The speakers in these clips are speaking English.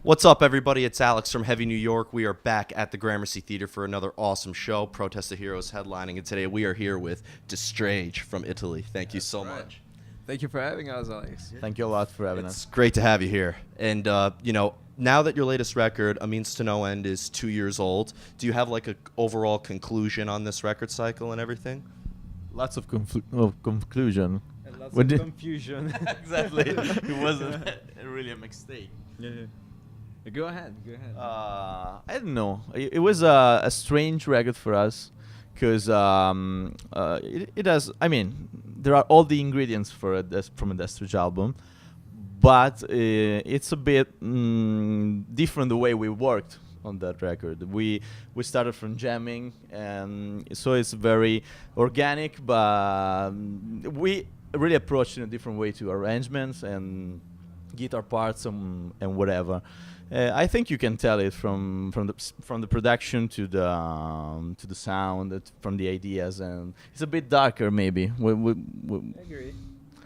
What's up, everybody? It's Alex from Heavy New York. We are back at the Gramercy Theater for another awesome show. Protest the Heroes headlining, and today we are here with Destrage from Italy. Thank you so much. Thank you for having us, Alex. Thank you a lot for having It's us. great to have you here. And, now that your latest record, A Means to No End, is 2 years old, do you have like an overall conclusion on this record cycle and everything? Lots of conclusion. And lots What of did- confusion. Exactly. It wasn't really a mistake. Yeah. Go ahead. I don't know. It was a strange record for us because it has. I mean, there are all the ingredients for from a Destrage album, but it's a bit different the way we worked on that record. We started from jamming, and so it's very organic, but we really approached in a different way to arrangements and guitar parts and whatever. I think you can tell it from the production to the sound, from the ideas, and it's a bit darker maybe. I agree.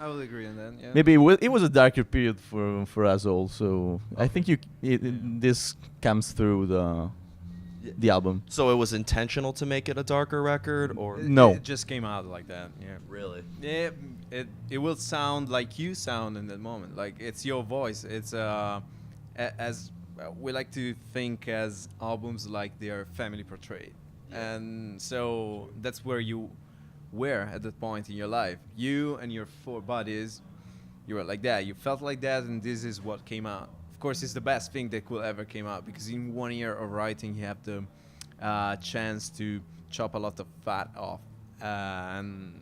I will agree on that. Yeah. Maybe it was a darker period for us all. So I think this comes through the album. So it was intentional to make it a darker record, or No. It just came out like that. Yeah. really? Yeah. It will sound like you sound in that moment. Like it's your voice. It's as we like to think as albums like they are family portrait, and so that's where you were at that point in your life. You and your four buddies, you were like that. You felt like that, and this is what came out. Of course, it's the best thing that could ever came out because in 1 year of writing, you have the chance to chop a lot of fat off and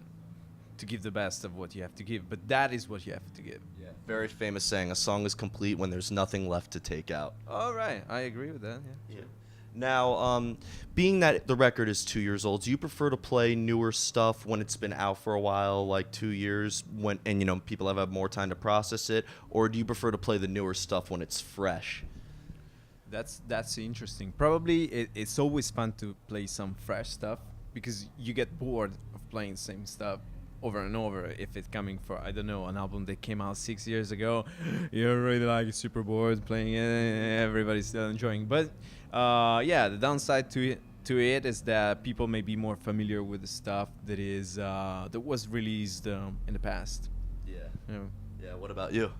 to give the best of what you have to give. But that is what you have to give. Yeah. Very famous saying, a song is complete when there's nothing left to take out. All right, I agree with that. Yeah. Now, being that the record is 2 years old, do you prefer to play newer stuff when it's been out for a while, like 2 years, and people have had more time to process it, or do you prefer to play the newer stuff when it's fresh? That's interesting. Probably it's always fun to play some fresh stuff because you get bored of playing the same stuff over and over. If it's coming for, I don't know, an album that came out 6 years ago, you're really like super bored playing it. Everybody's still enjoying. But the downside to it is that people may be more familiar with the stuff that was released in the past. Yeah. Yeah. Yeah, what about you?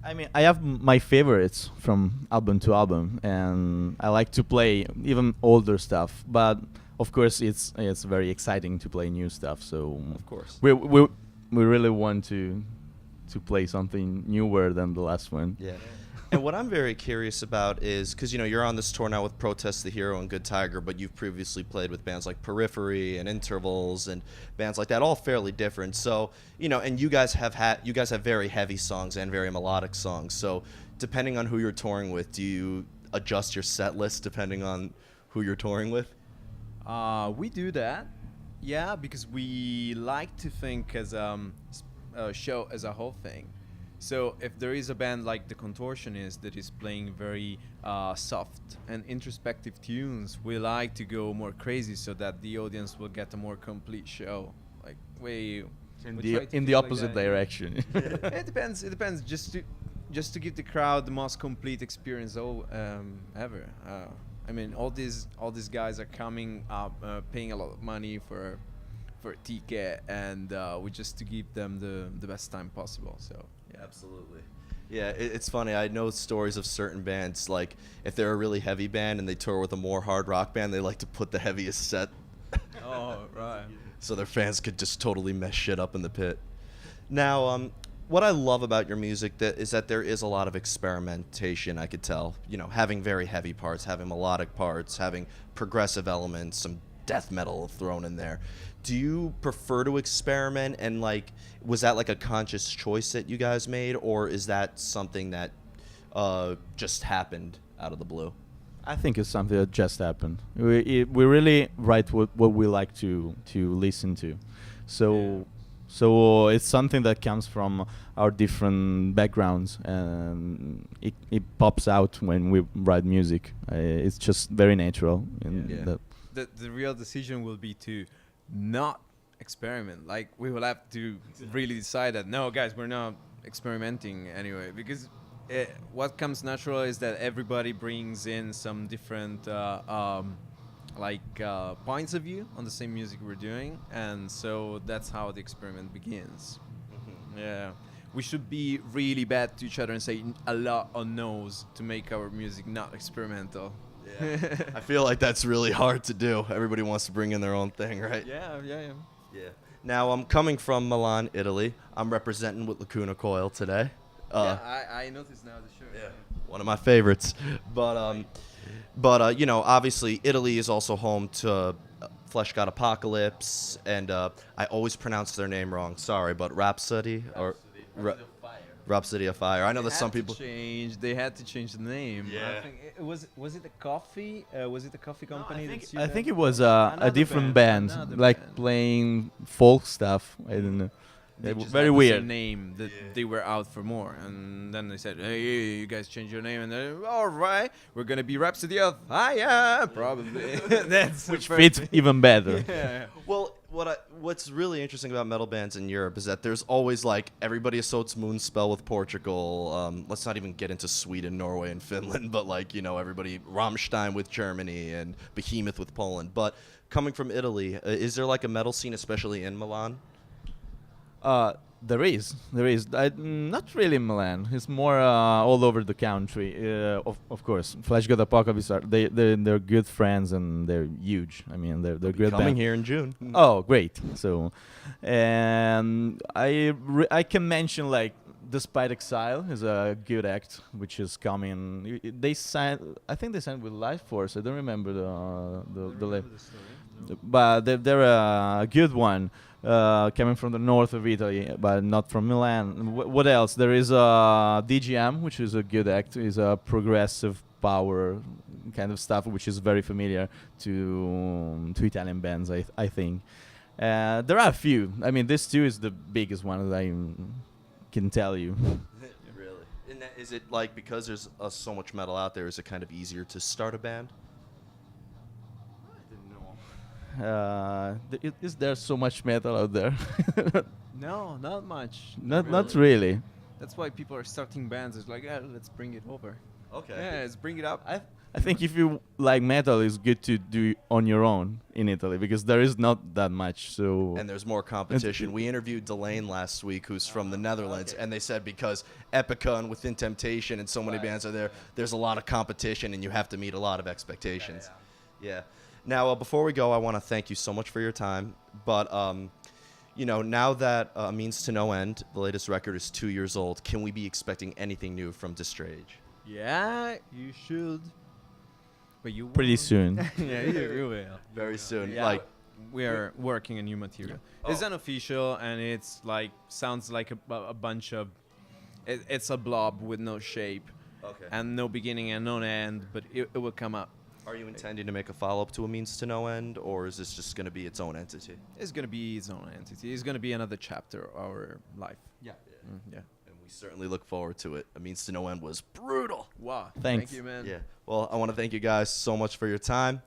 I mean, I have my favorites from album to album, and I like to play even older stuff. But of course, it's very exciting to play new stuff. So Of course. we really want to play something newer than the last one. Yeah. And what I'm very curious about is, because, you're on this tour now with Protest the Hero and Good Tiger, but you've previously played with bands like Periphery and Intervals and bands like that, all fairly different. So, and you guys have very heavy songs and very melodic songs. So depending on who you're touring with, do you adjust your set list depending on who you're touring with? We do that, yeah, because we like to think as a show as a whole thing. So if there is a band like The Contortionist that is playing very soft and introspective tunes, we like to go more crazy so that the audience will get a more complete show. Like we In try the to in feel the like opposite that, yeah. direction. It depends. Just to give the crowd the most complete experience ever. I mean, all these guys are coming up, paying a lot of money for a ticket, and we just to give them the best time possible. So yeah. Absolutely. Yeah, it's funny. I know stories of certain bands, like if they're a really heavy band and they tour with a more hard rock band, they like to put the heaviest set Oh right. so their fans could just totally mess shit up in the pit. Now, what I love about your music is that there is a lot of experimentation, I could tell. Having very heavy parts, having melodic parts, having progressive elements, some death metal thrown in there. Do you prefer to experiment, and was that like a conscious choice that you guys made, or is that something that just happened out of the blue? I think it's something that just happened. We really write what we like to listen to, so it's something that comes from our different backgrounds, and it pops out when we write music. It's just very natural. The real decision will be to not experiment. We will have to really decide that no, guys, we're not experimenting anyway, because what comes natural is that everybody brings in some different points of view on the same music we're doing, and so that's how the experiment begins. Yeah, we should be really bad to each other and say a lot on no's to make our music not experimental. Yeah. I feel like that's really hard to do. Everybody wants to bring in their own thing, right? Yeah. Yeah. Now, I'm coming from Milan, Italy. I'm representing with Lacuna Coil today. I noticed now the shirt. Yeah, one of my favorites. But you know, obviously, Italy is also home to Flesh God Apocalypse, and I always pronounce their name wrong. Sorry, but Rhapsody or Rhapsody of Fire. I know that some people. They had to change the name. Yeah. I think was it a coffee? Was it a coffee company? I think it was a different band, like playing folk stuff. I don't know. They were just very had the weird. same name that they were out for more, and then they said, "Hey, you guys change your name," and they're all right. We're gonna be Rhapsody of Fire, probably. That's Which fits even better. Yeah. Well, what's really interesting about metal bands in Europe is that there's always like everybody associates Moonspell with Portugal. Let's not even get into Sweden, Norway, and Finland, but like you know everybody Rammstein with Germany and Behemoth with Poland. But coming from Italy, is there like a metal scene, especially in Milan? There is. Not really in Milan. It's more all over the country. Of course, Flash God Apocalypse they're good friends and they're huge. I mean, they're good. Coming band. here in June. Oh, great! So, and I can mention like Despite Exile is a good act which is coming. They signed. I think they signed with Life Force. I don't remember the label. But they're a good one, coming from the north of Italy, but not from Milan. What else? There is DGM, which is a good act. Is a progressive power kind of stuff, which is very familiar to Italian bands, I think. There are a few. I mean, this too is the biggest one that I can tell you. Really? Is it like because there's so much metal out there? Is it kind of easier to start a band? Is there so much metal out there? No, not much. Not really. That's why people are starting bands. It's like, yeah, let's bring it over. Okay. Yeah, let's bring it up. I think if you like metal, it's good to do on your own in Italy because there is not that much. So And there's more competition. We interviewed Delane last week, who's from the Netherlands, and they said because Epica and Within Temptation and so many bands are there, there's a lot of competition and you have to meet a lot of expectations. Yeah. Now, before we go, I want to thank you so much for your time. But, you know, now that Means to No End, the latest record, is 2 years old, can we be expecting anything new from Destrage? Yeah, you should. But you pretty won't. soon. Yeah, you will. Very soon. Yeah. Like, We are working on new material. It's unofficial, and it's like sounds like a bunch of. It's a blob with no shape, and no beginning and no end, but it will come up. Are you intending to make a follow-up to A Means to No End, or is this just going to be its own entity? It's gonna be its own entity. It's gonna be another chapter of our life. Yeah. Yeah. And we certainly look forward to it. A Means to No End was brutal. Wow. Thanks. Thank you, man. Yeah. Well, I want to thank you guys so much for your time.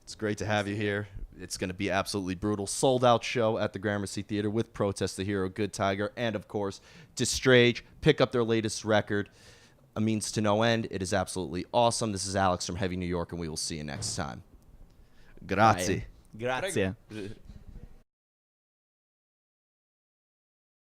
It's great to have you here. It's going to be absolutely brutal. Sold out show at the Gramercy Theater with Protest the Hero, Good Tiger, and of course, Destrage. Pick up their latest record, A Means to No End. It is absolutely awesome. This is Alex from Heavy New York, and we will see you next time. Grazie. Grazie.